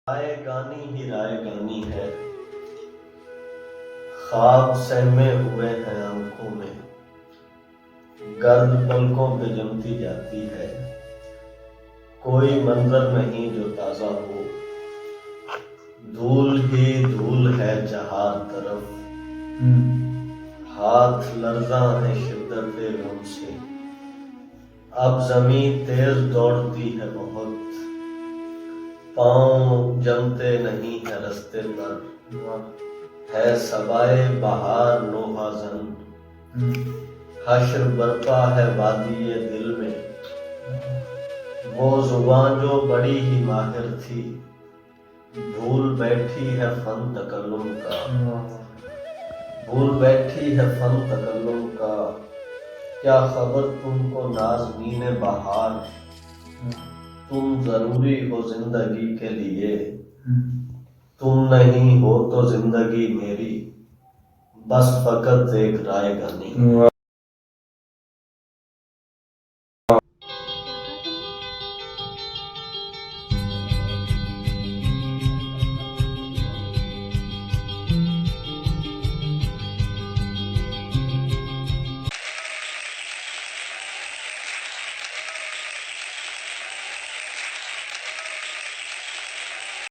राय गानी ही राय गानी है, ख्वाब सहमे हुए हैं आंखों में, गर्द पलकों पे जमती जाती है। कोई मंजर नहीं जो ताजा हो, धूल ही धूल है जहां तरफ। हाथ लर्जा है शिद्दत गम से, अब जमीन तेज दौड़ती है बहुत। पाँव जमते नहीं है रास्ते पर, है सबाए बहार नोहाजन। हश्र बरपा है वादिये दिल में, वो जुबान जो बड़ी ही माहिर थी, भूल बैठी है फन तकल्लुम का। भूल बैठी है फन तकल्लुम का, क्या खबर तुमको नाज़नीने बहार। तुम जरूरी हो जिंदगी के लिए, तुम नहीं हो तो जिंदगी मेरी, बस फकत एक राय गानी।